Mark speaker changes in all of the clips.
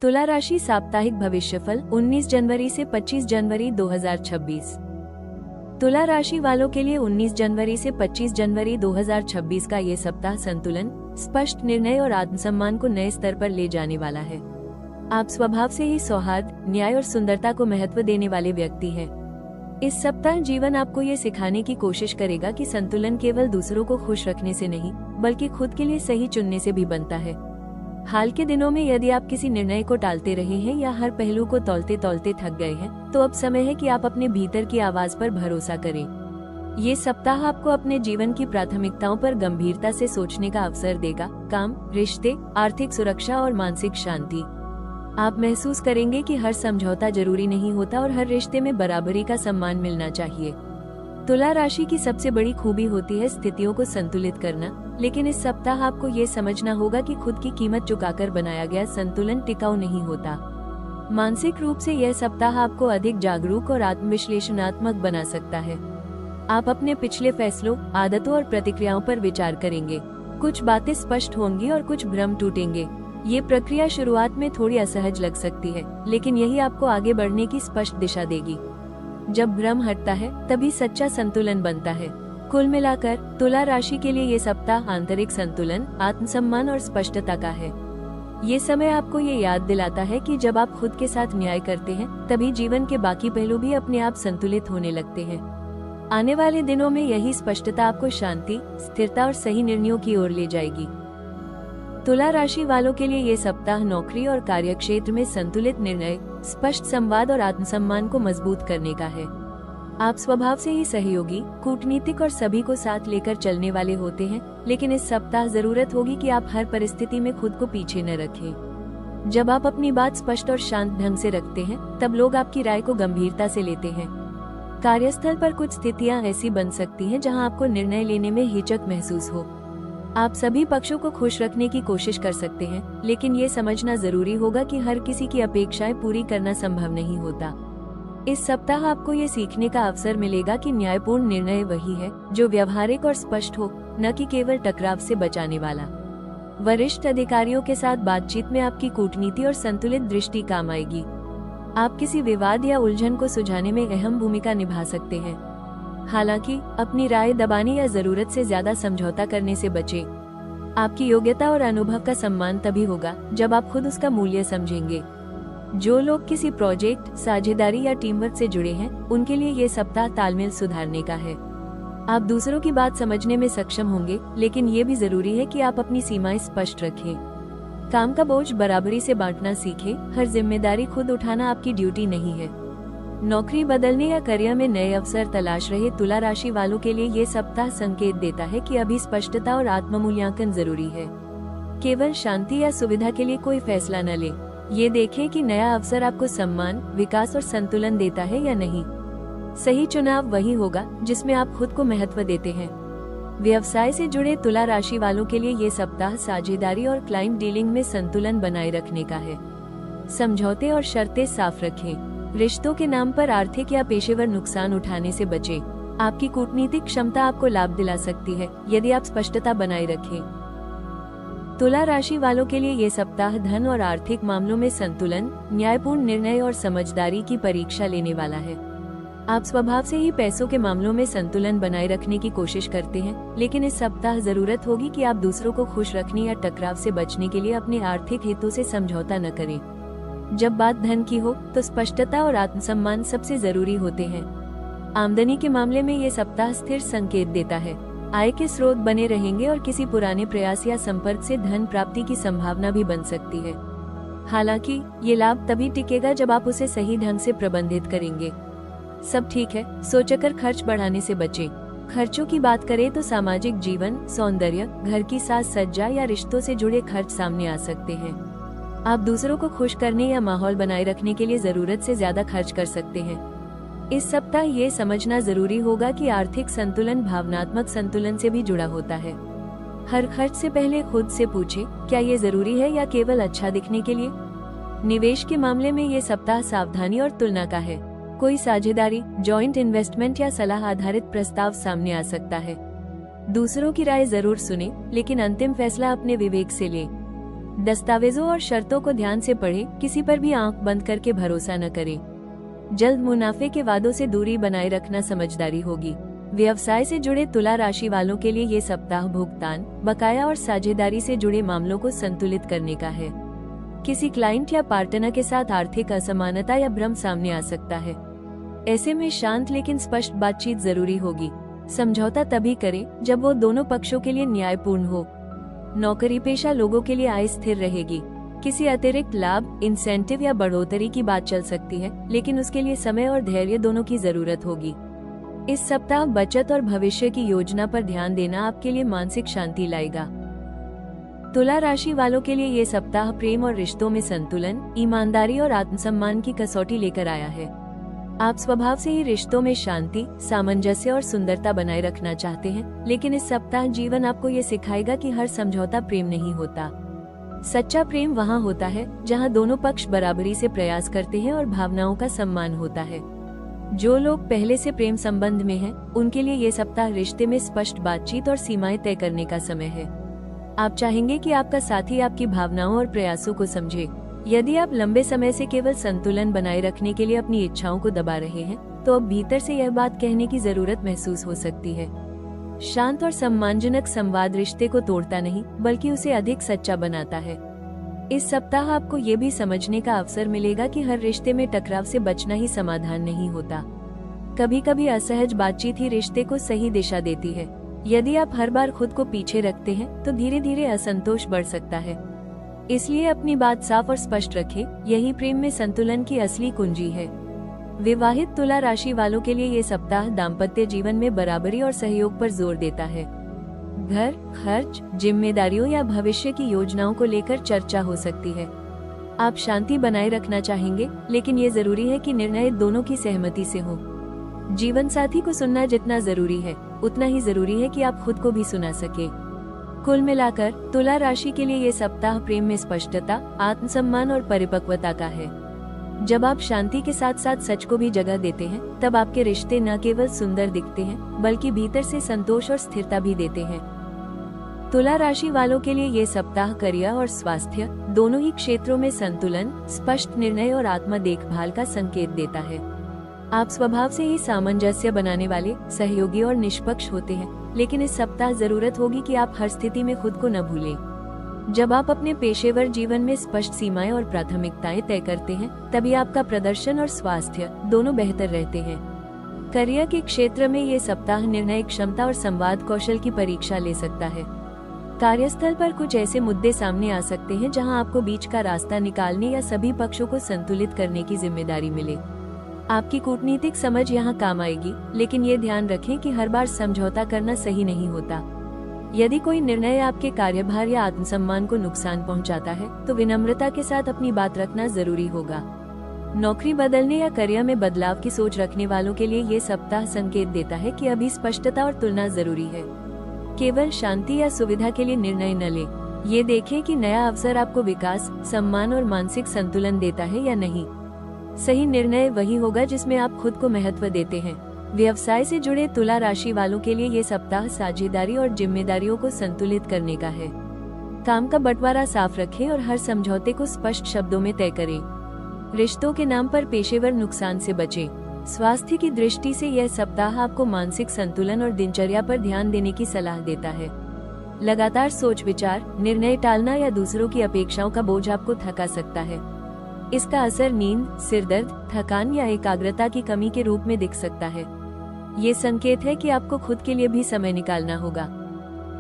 Speaker 1: तुला राशि साप्ताहिक भविष्यफल 19 जनवरी से 25 जनवरी 2026। तुला राशि वालों के लिए 19 जनवरी से 25 जनवरी 2026 का ये सप्ताह संतुलन, स्पष्ट निर्णय और आत्मसम्मान को नए स्तर पर ले जाने वाला है। आप स्वभाव से ही सौहार्द, न्याय और सुंदरता को महत्व देने वाले व्यक्ति हैं। इस सप्ताह जीवन आपको ये सिखाने की कोशिश करेगा कि संतुलन केवल दूसरों को खुश रखने से नहीं, बल्कि खुद के लिए सही चुनने से भी बनता है। हाल के दिनों में यदि आप किसी निर्णय को टालते रहे हैं या हर पहलू को तौलते तौलते थक गए हैं, तो अब समय है कि आप अपने भीतर की आवाज पर भरोसा करें। ये सप्ताह आपको अपने जीवन की प्राथमिकताओं पर गंभीरता से सोचने का अवसर देगा। काम, रिश्ते, आर्थिक सुरक्षा और मानसिक शांति। आप महसूस करेंगे कि हर समझौता जरूरी नहीं होता और हर रिश्ते में बराबरी का सम्मान मिलना चाहिए। तुला राशि की सबसे बड़ी खूबी होती है स्थितियों को संतुलित करना, लेकिन इस सप्ताह आपको ये समझना होगा कि खुद की कीमत चुकाकर बनाया गया संतुलन टिकाऊ नहीं होता। मानसिक रूप से यह सप्ताह आपको अधिक जागरूक और आत्मविश्लेषणात्मक बना सकता है। आप अपने पिछले फैसलों, आदतों और प्रतिक्रियाओं पर विचार करेंगे। कुछ बातें स्पष्ट होंगी और कुछ भ्रम टूटेंगे। ये प्रक्रिया शुरुआत में थोड़ी असहज लग सकती है, लेकिन यही आपको आगे बढ़ने की स्पष्ट दिशा देगी। जब भ्रम हटता है, तभी सच्चा संतुलन बनता है। कुल मिलाकर तुला राशि के लिए ये सप्ताह आंतरिक संतुलन, आत्मसम्मान और स्पष्टता का है। ये समय आपको ये याद दिलाता है कि जब आप खुद के साथ न्याय करते हैं, तभी जीवन के बाकी पहलू भी अपने आप संतुलित होने लगते हैं। आने वाले दिनों में यही स्पष्टता आपको शांति, स्थिरता और सही निर्णयों की ओर ले जाएगी। तुला राशि वालों के लिए ये सप्ताह नौकरी और कार्यक्षेत्र में संतुलित निर्णय, स्पष्ट संवाद और आत्मसम्मान को मजबूत करने का है। आप स्वभाव से ही सहयोगी, कूटनीतिक और सभी को साथ लेकर चलने वाले होते हैं, लेकिन इस सप्ताह जरूरत होगी कि आप हर परिस्थिति में खुद को पीछे न रखें। जब आप अपनी बात स्पष्ट और शांत ढंग से रखते हैं, तब लोग आपकी राय को गंभीरता से लेते हैं। कार्यस्थल पर कुछ स्थितियां ऐसी बन सकती हैं जहां आपको निर्णय लेने में हिचक महसूस हो। आप सभी पक्षों को खुश रखने की कोशिश कर सकते हैं, लेकिन ये समझना जरूरी होगा कि हर किसी की अपेक्षाएं पूरी करना संभव नहीं होता। इस सप्ताह आपको ये सीखने का अवसर मिलेगा कि न्यायपूर्ण निर्णय वही है जो व्यवहारिक और स्पष्ट हो, न कि केवल टकराव से बचाने वाला। वरिष्ठ अधिकारियों के साथ बातचीत में आपकी कूटनीति और संतुलित दृष्टि काम आएगी। आप किसी विवाद या उलझन को सुलझाने में अहम भूमिका निभा सकते हैं। हालांकि अपनी राय दबाने या जरूरत से ज्यादा समझौता करने से बचें। आपकी योग्यता और अनुभव का सम्मान तभी होगा जब आप खुद उसका मूल्य समझेंगे। जो लोग किसी प्रोजेक्ट, साझेदारी या टीम वर्क से जुड़े हैं, उनके लिए ये सप्ताह तालमेल सुधारने का है। आप दूसरों की बात समझने में सक्षम होंगे, लेकिन ये भी जरूरी है कि आप अपनी सीमाएं स्पष्ट रखें। काम का बोझ बराबरी से बांटना सीखें। हर जिम्मेदारी खुद उठाना आपकी ड्यूटी नहीं है। नौकरी बदलने या करियर में नए अवसर तलाश रहे तुला राशि वालों के लिए ये सप्ताह संकेत देता है कि अभी स्पष्टता और आत्ममूल्यांकन जरूरी है। केवल शांति या सुविधा के लिए कोई फैसला न लें। ये देखें कि नया अवसर आपको सम्मान, विकास और संतुलन देता है या नहीं। सही चुनाव वही होगा जिसमें आप खुद को महत्व देते हैं। व्यवसाय से जुड़े तुला राशि वालों के लिए ये सप्ताह साझेदारी और क्लाइंट डीलिंग में संतुलन बनाए रखने का है। समझौते और शर्तें साफ रखें। रिश्तों के नाम पर आर्थिक या पेशेवर नुकसान उठाने से बचें। आपकी कूटनीतिक क्षमता आपको लाभ दिला सकती है यदि आप स्पष्टता बनाए रखें। तुला राशि वालों के लिए ये सप्ताह धन और आर्थिक मामलों में संतुलन, न्यायपूर्ण निर्णय और समझदारी की परीक्षा लेने वाला है। आप स्वभाव से ही पैसों के मामलों में संतुलन बनाए रखने की कोशिश करते हैं, लेकिन इस सप्ताह जरूरत होगी कि आप दूसरों को खुश रखने या टकराव से बचने के लिए अपने आर्थिक हितों से समझौता न करें। जब बात धन की हो, तो स्पष्टता और आत्मसम्मान सबसे जरूरी होते हैं। आमदनी के मामले में ये सप्ताह स्थिर संकेत देता है। आय के स्रोत बने रहेंगे और किसी पुराने प्रयास या संपर्क से धन प्राप्ति की संभावना भी बन सकती है। हालांकि ये लाभ तभी टिकेगा जब आप उसे सही ढंग से प्रबंधित करेंगे। सब ठीक है, सोचकर खर्च बढ़ाने से बचें। खर्चों की बात करें तो सामाजिक जीवन, सौंदर्य, घर की साज सज्जा या रिश्तों से जुड़े खर्च सामने आ सकते हैं। आप दूसरों को खुश करने या माहौल बनाए रखने के लिए जरूरत से ज्यादा खर्च कर सकते हैं। इस सप्ताह ये समझना जरूरी होगा कि आर्थिक संतुलन भावनात्मक संतुलन से भी जुड़ा होता है। हर खर्च से पहले खुद से पूछें, क्या ये जरूरी है या केवल अच्छा दिखने के लिए। निवेश के मामले में ये सप्ताह सावधानी और तुलना का है। कोई साझेदारी, जॉइंट इन्वेस्टमेंट या सलाह आधारित प्रस्ताव सामने आ सकता है। दूसरों की राय जरूर सुने, लेकिन अंतिम फैसला अपने विवेक से लें। दस्तावेजों और शर्तों को ध्यान से पढ़ें, किसी पर भी आंख बंद करके भरोसा न करें। जल्द मुनाफे के वादों से दूरी बनाए रखना समझदारी होगी। व्यवसाय से जुड़े तुला राशि वालों के लिए ये सप्ताह भुगतान, बकाया और साझेदारी से जुड़े मामलों को संतुलित करने का है। किसी क्लाइंट या पार्टनर के साथ आर्थिक असमानता या भ्रम सामने आ सकता है। ऐसे में शांत लेकिन स्पष्ट बातचीत जरूरी होगी। समझौता तभी करें जब वो दोनों पक्षों के लिए न्यायपूर्ण हो। नौकरी पेशा लोगों के लिए आय स्थिर रहेगी। किसी अतिरिक्त लाभ, इंसेंटिव या बढ़ोतरी की बात चल सकती है, लेकिन उसके लिए समय और धैर्य दोनों की जरूरत होगी। इस सप्ताह बचत और भविष्य की योजना पर ध्यान देना आपके लिए मानसिक शांति लाएगा। तुला राशि वालों के लिए ये सप्ताह प्रेम और रिश्तों में संतुलन, ईमानदारी और आत्मसम्मान की कसौटी लेकर आया है। आप स्वभाव से ही रिश्तों में शांति, सामंजस्य और सुंदरता बनाए रखना चाहते हैं, लेकिन इस सप्ताह जीवन आपको ये सिखाएगा कि हर समझौता प्रेम नहीं होता। सच्चा प्रेम वहाँ होता है जहाँ दोनों पक्ष बराबरी से प्रयास करते हैं और भावनाओं का सम्मान होता है। जो लोग पहले से प्रेम संबंध में हैं, उनके लिए ये सप्ताह रिश्ते में स्पष्ट बातचीत और सीमाएं तय करने का समय है। आप चाहेंगे कि आपका साथी आपकी भावनाओं और प्रयासों को समझे। यदि आप लंबे समय से केवल संतुलन बनाए रखने के लिए अपनी इच्छाओं को दबा रहे हैं, तो अब भीतर से यह बात कहने की जरूरत महसूस हो सकती है। शांत और सम्मानजनक संवाद रिश्ते को तोड़ता नहीं, बल्कि उसे अधिक सच्चा बनाता है। इस सप्ताह आपको ये भी समझने का अवसर मिलेगा कि हर रिश्ते में टकराव से बचना ही समाधान नहीं होता। कभी कभी असहज बातचीत ही रिश्ते को सही दिशा देती है। यदि आप हर बार खुद को पीछे रखते हैं, तो धीरे धीरे असंतोष बढ़ सकता है। इसलिए अपनी बात साफ और स्पष्ट रखें, यही प्रेम में संतुलन की असली कुंजी है। विवाहित तुला राशि वालों के लिए ये सप्ताह दाम्पत्य जीवन में बराबरी और सहयोग पर जोर देता है। घर, खर्च, जिम्मेदारियों या भविष्य की योजनाओं को लेकर चर्चा हो सकती है। आप शांति बनाए रखना चाहेंगे, लेकिन ये जरूरी है कि निर्णय दोनों की सहमति से हो। जीवन साथी को सुनना जितना जरूरी है, उतना ही जरूरी है कि आप खुद को भी सुना सके। कुल मिलाकर तुला राशि के लिए ये सप्ताह प्रेम में स्पष्टता, आत्मसम्मान और परिपक्वता का है। जब आप शांति के साथ साथ सच को भी जगह देते हैं, तब आपके रिश्ते न केवल सुंदर दिखते हैं, बल्कि भीतर से संतोष और स्थिरता भी देते हैं। तुला राशि वालों के लिए ये सप्ताह करियर और स्वास्थ्य दोनों ही क्षेत्रों में संतुलन, स्पष्ट निर्णय और आत्म देखभाल का संकेत देता है। आप स्वभाव से ही सामंजस्य बनाने वाले, सहयोगी और निष्पक्ष होते हैं, लेकिन इस सप्ताह जरूरत होगी कि आप हर स्थिति में खुद को न भूलें। जब आप अपने पेशेवर जीवन में स्पष्ट सीमाएं और प्राथमिकताएं तय करते हैं, तभी आपका प्रदर्शन और स्वास्थ्य दोनों बेहतर रहते हैं। करियर के क्षेत्र में ये सप्ताह निर्णय क्षमता और संवाद कौशल की परीक्षा ले सकता है। कार्यस्थल पर कुछ ऐसे मुद्दे सामने आ सकते हैं जहां आपको बीच का रास्ता निकालने या सभी पक्षों को संतुलित करने की जिम्मेदारी मिले। आपकी कूटनीतिक समझ यहाँ काम आएगी, लेकिन ये ध्यान रखें कि हर बार समझौता करना सही नहीं होता। यदि कोई निर्णय आपके कार्यभार या आत्मसम्मान को नुकसान पहुंचाता है, तो विनम्रता के साथ अपनी बात रखना जरूरी होगा। नौकरी बदलने या करियर में बदलाव की सोच रखने वालों के लिए ये सप्ताह संकेत देता है कि अभी स्पष्टता और तुलना जरूरी है। केवल शांति या सुविधा के लिए निर्णय न लें। ये देखें कि नया अवसर आपको विकास, सम्मान और मानसिक संतुलन देता है या नहीं। सही निर्णय वही होगा जिसमें आप खुद को महत्व देते हैं। व्यवसाय से जुड़े तुला राशि वालों के लिए ये सप्ताह साझेदारी और जिम्मेदारियों को संतुलित करने का है। काम का बंटवारा साफ रखें और हर समझौते को स्पष्ट शब्दों में तय करें। रिश्तों के नाम पर पेशेवर नुकसान से बचें। स्वास्थ्य की दृष्टि से यह सप्ताह आपको मानसिक संतुलन और दिनचर्या पर ध्यान देने की सलाह देता है। लगातार सोच विचार, निर्णय टालना या दूसरों की अपेक्षाओं का बोझ आपको थका सकता है। इसका असर नींद, सिरदर्द, थकान या एकाग्रता की कमी के रूप में दिख सकता है। ये संकेत है कि आपको खुद के लिए भी समय निकालना होगा।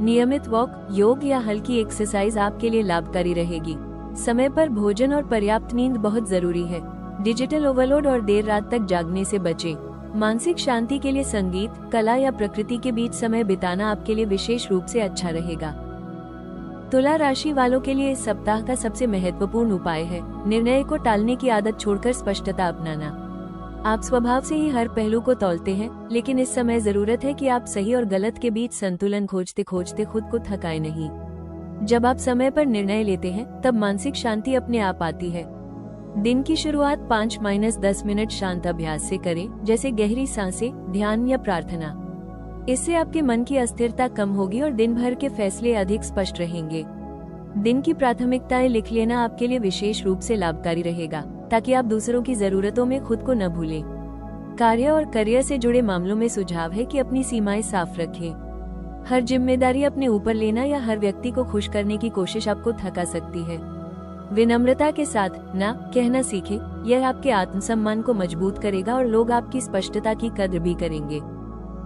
Speaker 1: नियमित वॉक, योग या हल्की एक्सरसाइज आपके लिए लाभकारी रहेगी। समय पर भोजन और पर्याप्त नींद बहुत जरूरी है। डिजिटल ओवरलोड और देर रात तक जागने से बचें। मानसिक शांति के लिए संगीत, कला या प्रकृति के बीच समय बिताना आपके लिए विशेष रूप से अच्छा रहेगा। तुला राशि वालों के लिए इस सप्ताह का सबसे महत्वपूर्ण उपाय है निर्णय को टालने की आदत छोड़कर स्पष्टता अपनाना। आप स्वभाव से ही हर पहलू को तौलते हैं, लेकिन इस समय जरूरत है कि आप सही और गलत के बीच संतुलन खोजते खोजते खुद को थकाए नहीं। जब आप समय पर निर्णय लेते हैं, तब मानसिक शांति अपने आप आती है। दिन की शुरुआत 5-10 मिनट शांत अभ्यास से करें, जैसे गहरी सांसें, ध्यान या प्रार्थना। इससे आपके मन की अस्थिरता कम होगी और दिन भर के फैसले अधिक स्पष्ट रहेंगे। दिन की प्राथमिकताएं लिख लेना आपके लिए विशेष रूप से लाभकारी रहेगा, ताकि आप दूसरों की जरूरतों में खुद को न भूलें। कार्य और करियर से जुड़े मामलों में सुझाव है कि अपनी सीमाएं साफ रखें। हर जिम्मेदारी अपने ऊपर लेना या हर व्यक्ति को खुश करने की कोशिश आपको थका सकती है। विनम्रता के साथ ना कहना सीखें, यह आपके आत्मसम्मान को मजबूत करेगा और लोग आपकी स्पष्टता की कद्र भी करेंगे।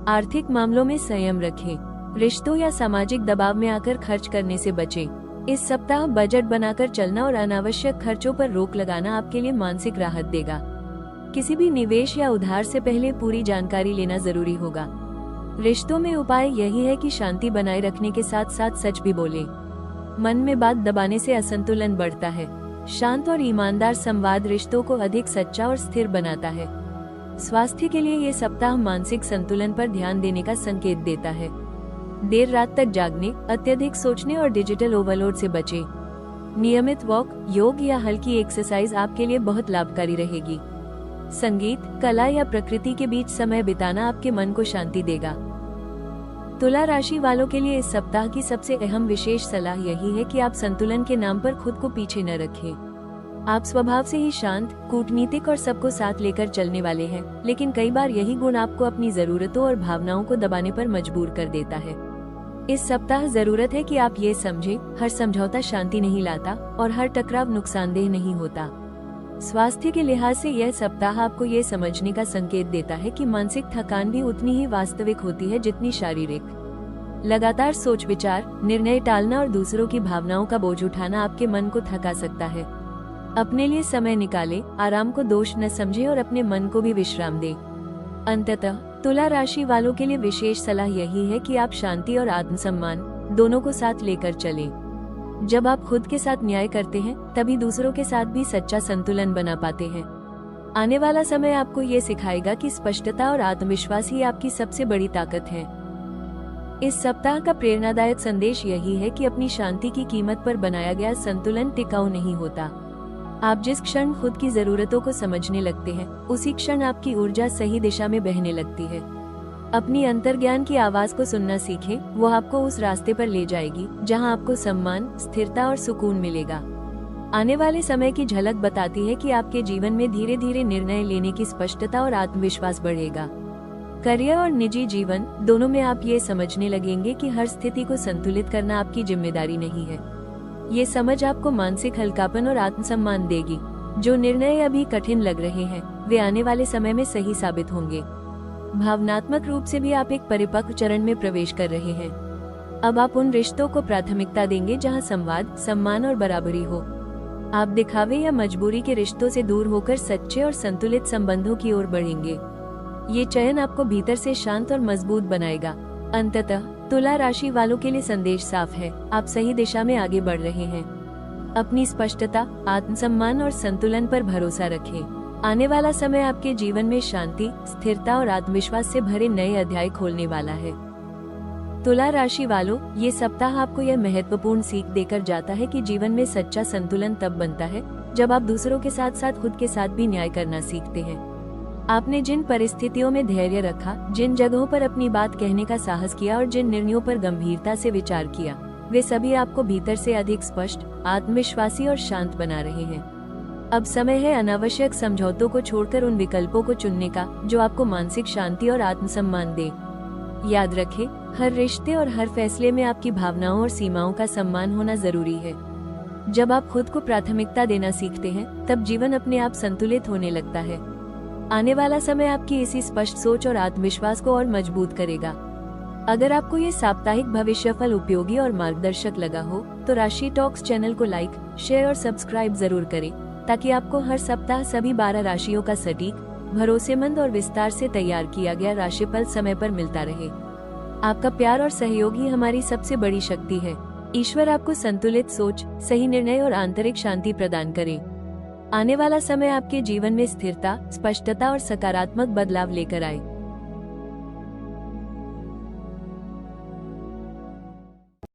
Speaker 1: आर्थिक मामलों में संयम रखें। रिश्तों या सामाजिक दबाव में आकर खर्च करने से बचें। इस सप्ताह बजट बनाकर चलना और अनावश्यक खर्चों पर रोक लगाना आपके लिए मानसिक राहत देगा। किसी भी निवेश या उधार से पहले पूरी जानकारी लेना जरूरी होगा। रिश्तों में उपाय यही है कि शांति बनाए रखने के साथ साथ सच भी बोलें। मन में बात दबाने से असंतुलन बढ़ता है। शांत और ईमानदार संवाद रिश्तों को अधिक सच्चा और स्थिर बनाता है। स्वास्थ्य के लिए ये सप्ताह मानसिक संतुलन पर ध्यान देने का संकेत देता है। देर रात तक जागने, अत्यधिक सोचने और डिजिटल ओवरलोड से बचें। नियमित वॉक, योग या हल्की एक्सरसाइज आपके लिए बहुत लाभकारी रहेगी। संगीत, कला या प्रकृति के बीच समय बिताना आपके मन को शांति देगा। तुला राशि वालों के लिए इस सप्ताह की सबसे अहम विशेष सलाह यही है कि आप संतुलन के नाम पर खुद को पीछे न रखें। आप स्वभाव से ही शांत, कूटनीतिक और सबको साथ लेकर चलने वाले हैं, लेकिन कई बार यही गुण आपको अपनी जरूरतों और भावनाओं को दबाने पर मजबूर कर देता है। इस सप्ताह जरूरत है कि आप ये समझें, हर समझौता शांति नहीं लाता और हर टकराव नुकसानदेह नहीं होता। स्वास्थ्य के लिहाज से यह सप्ताह आपको ये समझने का संकेत देता है कि मानसिक थकान भी उतनी ही वास्तविक होती है जितनी शारीरिक। लगातार सोच विचार, निर्णय टालना और दूसरों की भावनाओं का बोझ उठाना आपके मन को थका सकता है। अपने लिए समय निकालें, आराम को दोष न समझें और अपने मन को भी विश्राम दें। अंततः तुला राशि वालों के लिए विशेष सलाह यही है कि आप शांति और आत्मसम्मान दोनों को साथ लेकर चलें। जब आप खुद के साथ न्याय करते हैं, तभी दूसरों के साथ भी सच्चा संतुलन बना पाते हैं। आने वाला समय आपको ये सिखाएगा कि स्पष्टता और आत्मविश्वास ही आपकी सबसे बड़ी ताकत है। इस सप्ताह का प्रेरणादायक संदेश यही है कि अपनी शांति की कीमत पर बनाया गया संतुलन टिकाऊ नहीं होता। आप जिस क्षण खुद की जरूरतों को समझने लगते हैं, उसी क्षण आपकी ऊर्जा सही दिशा में बहने लगती है। अपनी अंतर्ज्ञान की आवाज को सुनना सीखें, वो आपको उस रास्ते पर ले जाएगी जहां आपको सम्मान, स्थिरता और सुकून मिलेगा। आने वाले समय की झलक बताती है कि आपके जीवन में धीरे धीरे निर्णय लेने की स्पष्टता और आत्मविश्वास बढ़ेगा। करियर और निजी जीवन दोनों में आप ये समझने लगेंगे कि हर स्थिति को संतुलित करना आपकी जिम्मेदारी नहीं है। ये समझ आपको मानसिक हल्कापन और आत्मसम्मान देगी। जो निर्णय अभी कठिन लग रहे हैं, वे आने वाले समय में सही साबित होंगे। भावनात्मक रूप से भी आप एक परिपक्व चरण में प्रवेश कर रहे हैं। अब आप उन रिश्तों को प्राथमिकता देंगे जहां संवाद, सम्मान और बराबरी हो। आप दिखावे या मजबूरी के रिश्तों से दूर होकर सच्चे और संतुलित संबंधों की ओर बढ़ेंगे। ये चयन आपको भीतर से शांत और मजबूत बनाएगा। अंततः तुला राशि वालों के लिए संदेश साफ है, आप सही दिशा में आगे बढ़ रहे हैं। अपनी स्पष्टता, आत्मसम्मान और संतुलन पर भरोसा रखें। आने वाला समय आपके जीवन में शांति, स्थिरता और आत्मविश्वास से भरे नए अध्याय खोलने वाला है। तुला राशि वालों, ये सप्ताह आपको यह महत्वपूर्ण सीख देकर जाता है कि जीवन में सच्चा संतुलन तब बनता है जब आप दूसरों के साथ साथ खुद के साथ भी न्याय करना सीखते हैं। आपने जिन परिस्थितियों में धैर्य रखा, जिन जगहों पर अपनी बात कहने का साहस किया और जिन निर्णयों पर गंभीरता से विचार किया, वे सभी आपको भीतर से अधिक स्पष्ट, आत्मविश्वासी और शांत बना रहे हैं। अब समय है अनावश्यक समझौतों को छोड़कर उन विकल्पों को चुनने का जो आपको मानसिक शांति और आत्मसम्मान दे। याद रखें, हर रिश्ते और हर फैसले में आपकी भावनाओं और सीमाओं का सम्मान होना जरूरी है। जब आप खुद को प्राथमिकता देना सीखते हैं, तब जीवन अपने आप संतुलित होने लगता है। आने वाला समय आपकी इसी स्पष्ट सोच और आत्मविश्वास को और मजबूत करेगा। अगर आपको ये साप्ताहिक भविष्यफल उपयोगी और मार्गदर्शक लगा हो, तो राशि टॉक्स चैनल को लाइक, शेयर और सब्सक्राइब जरूर करें, ताकि आपको हर सप्ताह सभी 12 राशियों का सटीक, भरोसेमंद और विस्तार से तैयार किया गया राशिफल समय पर मिलता रहे। आपका प्यार और सहयोग ही हमारी सबसे बड़ी शक्ति है। ईश्वर आपको संतुलित सोच, सही निर्णय और आंतरिक शांति प्रदान करे। आने वाला समय आपके जीवन में स्थिरता, स्पष्टता और सकारात्मक बदलाव लेकर आए।